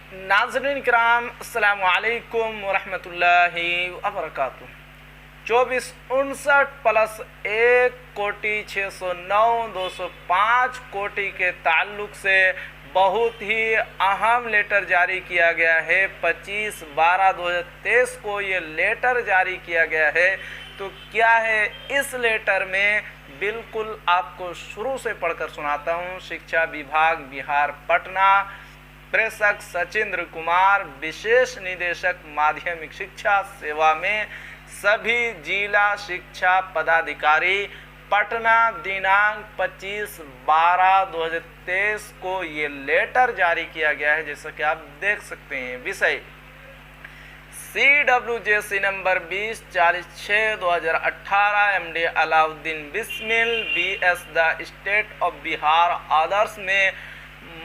नाज़रीन किराम अस्सलामु अलैकुम वरहमतुल्लाहि वबरकातुहू। 2459 कोटि के ताल्लुक से बहुत ही अहम लेटर जारी किया गया है। 25/12/2023 को ये लेटर जारी किया गया है। तो क्या है इस लेटर में, बिल्कुल आपको शुरू से पढ़कर सुनाता हूँ। शिक्षा विभाग बिहार पटना, प्रेषक सचिंद्र कुमार, विशेष निदेशक माध्यमिक शिक्षा सेवा में सभी जिला शिक्षा पदाधिकारी, पटना, दिनांक 25/12/2023 को ये लेटर जारी किया गया है। जैसा कि आप देख सकते हैं, विषय CWJC number 2046/2018 MD Alauddin Bismil BS the state of Bihar आदर्श में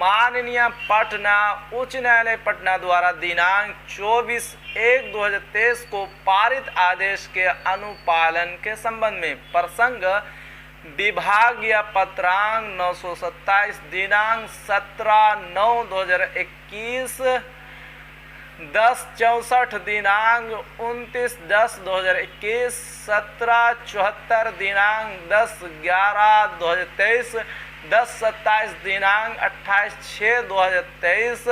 माननीय पटना उच्च न्यायालय पटना द्वारा दिनांक 24/1/2023 को पारित आदेश के अनुपालन के संबंध में प्रसंग विभागीय पत्रांक 927 दिनांक 17/9/2021, 10/64 दिनांक 29/10/2021, 17/74 दिनांक 10/11/2023, 10/27 दिनांक 28/6/2023,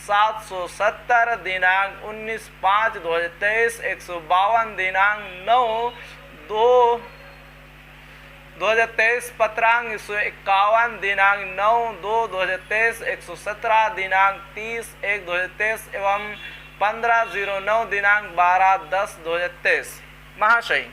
770 दिनांक 19/5/2023, 152 दिनांक 9/2/2023, पत्रांक 151 दिनांक 9/2/2023, 117 दिनांक 30/1/2023 एवं 15/09 दिनांक 12/10/2023। महाशय,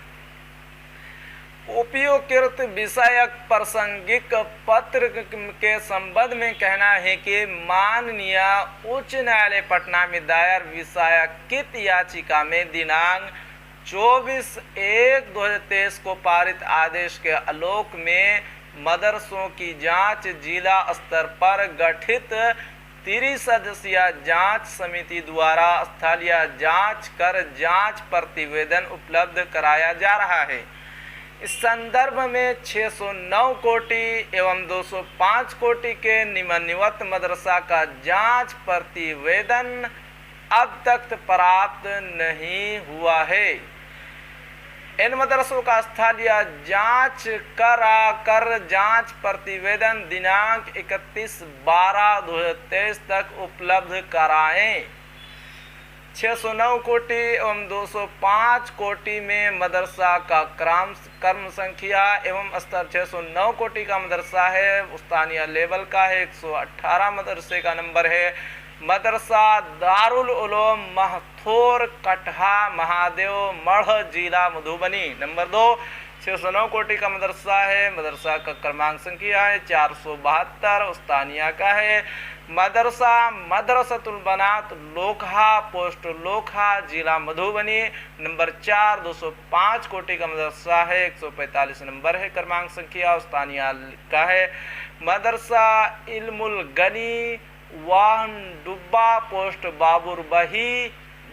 उपयुक्त विषयक प्रासंगिक पत्र के संबंध में कहना है कि माननीय उच्च न्यायालय पटना में दायर विषयाकृत याचिका में दिनांक 24/1/2023 को पारित आदेश के आलोक में मदरसों की जांच जिला स्तर पर गठित 30 सदस्यीय जांच समिति द्वारा स्थलीय जांच कर जांच प्रतिवेदन उपलब्ध कराया जा रहा है। इस संदर्भ में 609 कोटि एवं 205 कोटि के निम्नलिखित मदरसा का जांच प्रतिवेदन अब तक प्राप्त नहीं हुआ है। इन मदरसों का स्थलीय जांच कर जांच प्रतिवेदन दिनांक 31/12/2023 तक उपलब्ध कराएं। 609 कोटि एवं 205 कोटि में मदरसा का क्रम संख्या एवं स्तर 609 कोटि का मदरसा है, स्थानीय लेवल का है, 118 मदरसे का नंबर है। मदरसा दारुल उलूम महथोर कटहा महादेव मढ़ जिला मधुबनी। नंबर 2 609 कोटि का मदरसा है। मदरसा का क्रमांक संख्या है 472, स्थानीय का है। मदरसा मदरसतुल बनात लोखा पोस्ट लोखा जिला मधुबनी। नंबर 4 205 कोटि का मदरसा है, 145 नंबर है क्रमांक संख्या, स्थानीय का है। मदरसा इल्मुल गनी वाहन डुब्बा पोस्ट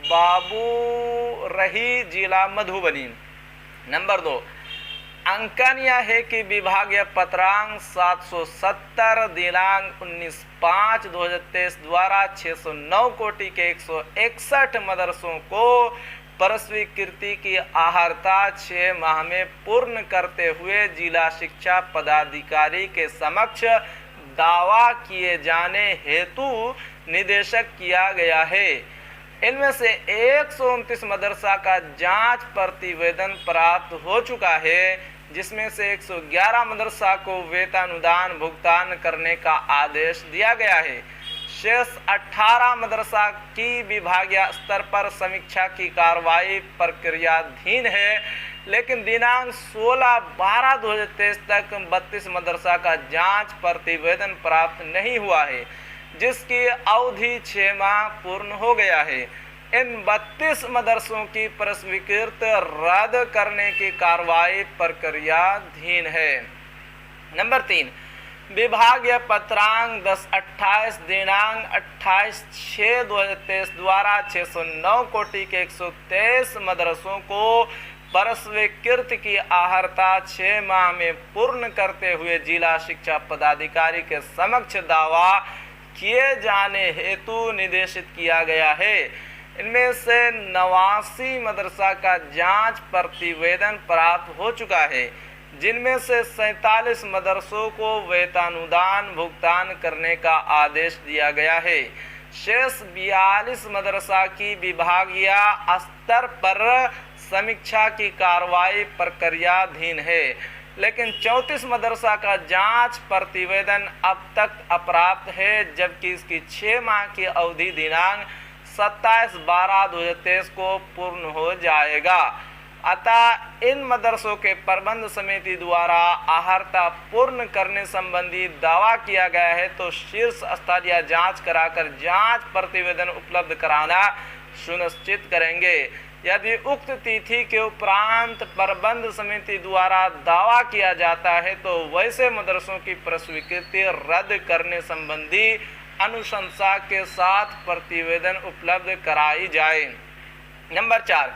बाबूरही जिला मधुबनी। नंबर 2 अंकन यह है कि विभागीय पत्रांक 770 दिनांक 19/5/2023 द्वारा 609 कोटि के 161 मदरसों को परस्वीकृति की आहर्ता 6 माह में पूर्ण करते हुए जिला शिक्षा पदाधिकारी के समक्ष दावा किए जाने हेतु निर्देशित किया गया है। इनमें से 129 मदरसा का जांच प्रतिवेदन प्राप्त हो चुका है, जिसमें से 111 मदरसा को वेतनुदान भुगतान करने का आदेश दिया गया है। शेष 18 मदरसा की विभागीय स्तर पर समीक्षा की कार्रवाई प्रक्रियाधीन है, लेकिन दिनांक 16/12/2023 तक 32 मदरसा का जांच प्रतिवेदन प्राप्त नहीं हुआ है, जिसकी अवधि 6 माह पूर्ण हो गया है। इन 32 मदरसों की प्रस्वीकृति रद्द करने की कार्रवाई प्रक्रियाधीन है। नंबर 3 विभागीय पत्रांक 10/28 दिनांक 28/6/2023 द्वारा 609 कोटि के 123 मदरसों को परस्वीकृति की आहर्ता 6 माह में पूर्ण करते हुए जिला शिक्षा पदाधिकारी के समक्ष दावा किए जाने हेतु निर्देशित किया गया है। इनमें से 89 मदरसा का जांच प्रतिवेदन प्राप्त हो चुका है, जिनमें से 47 मदरसों को वेतनानुदान भुगतान करने का आदेश दिया गया है। शेष 42 मदरसा की विभागीय स्तर पर समीक्षा की कार्रवाई प्रक्रियाधीन है, लेकिन 34 मदरसा का जांच प्रतिवेदन अब तक अप्राप्त है, जबकि इसकी 6 माह की अवधि दिनांक 27/12/2023 को पूर्ण हो जाएगा। अतः इन मदरसों के प्रबंध समिति द्वारा अहर्ता पूर्ण करने संबंधी दावा किया गया है, तो शीर्ष स्तरीय जांच कराकर जांच प्रतिवेदन उपलब्ध कराना सुनिश्चित करेंगे। यदि उक्त तिथि के उपरांत प्रबंध समिति द्वारा दावा किया जाता है, तो वैसे मदरसों की प्रस्वीकृति रद्द करने संबंधी अनुशंसा के साथ प्रतिवेदन उपलब्ध कराई जाए। नंबर 4,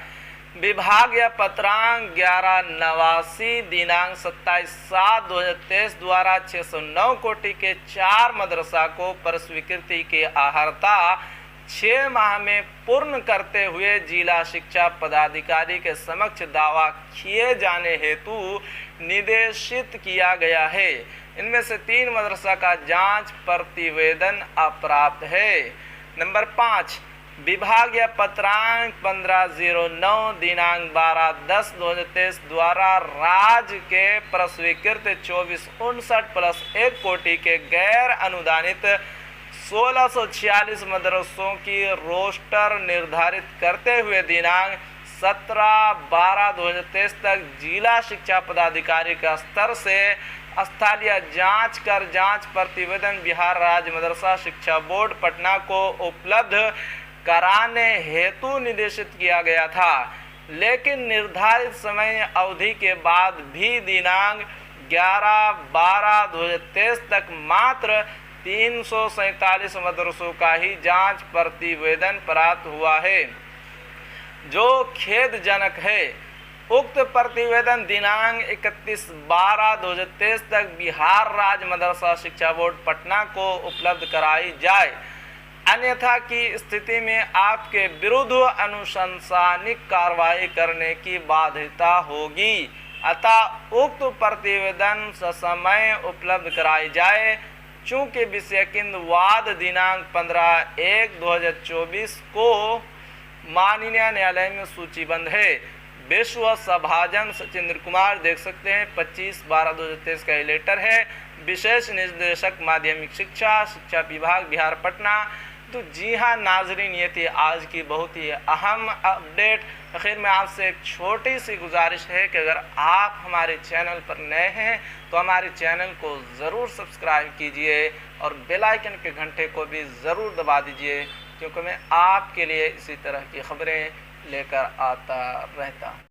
विभागीय पत्रांक 1189 दिनांक 27/7/2023 द्वारा 609 कोटि के 4 मदरसा को प्रस्वीकृति के अहर्ता 6 माह में पूर्ण करते हुए जिला शिक्षा पदाधिकारी के समक्ष दावा किए जाने हेतु निर्देशित किया गया है। इनमें से 3 मदरसा का जांच प्रतिवेदन अप्राप्त है। नंबर 5, विभागीय पत्रांक 1509 दिनांक 12/10/2023 द्वारा राज्य के प्रस्वीकृत 2459+1 कोटि के गैर अनुदानित 1646 मदरसों की रोस्टर निर्धारित करते हुए दिनांक 17/12/2023 तक जिला शिक्षा पदाधिकारी का स्तर से स्थलीय जांच कर जांच प्रतिवेदन बिहार राज्य मदरसा शिक्षा बोर्ड पटना को उपलब्ध कराने हेतु निर्देशित किया गया था, लेकिन निर्धारित समय अवधि के बाद भी दिनांक 11/12/2023 तक मात्र 347 मदरसों का ही जांच प्रतिवेदन प्राप्त हुआ है, जो खेदजनक है। उक्त प्रतिवेदन दिनांक 31/12/2023 तक बिहार राज्य मदरसा शिक्षा बोर्ड पटना को उपलब्ध कराई जाए, अन्यथा की स्थिति में आपके विरुद्ध अनुशंसनिक कार्रवाई करने की बाध्यता होगी। अतः उक्त प्रतिवेदन ससमय उपलब्ध कराई जाए। चूँकि विषयकिंद वाद दिनांक 15/1/2024 को माननीय न्यायालय में सूचीबद्ध है। विश्व सभाजन सचिंद्र कुमार देख सकते हैं, 25/12/2023 का ये लेटर है। विशेष निदेशक माध्यमिक शिक्षा शिक्षा विभाग बिहार पटना। तो जी हाँ नाजरीन, ये थी आज की बहुत ही अहम अपडेट। आखिर में आपसे एक छोटी सी गुजारिश है कि अगर आप हमारे चैनल पर नए हैं तो हमारे चैनल को ज़रूर सब्सक्राइब कीजिए और बेल आइकन के घंटे को भी ज़रूर दबा दीजिए, क्योंकि मैं आपके लिए इसी तरह की खबरें लेकर आता रहता हूँ।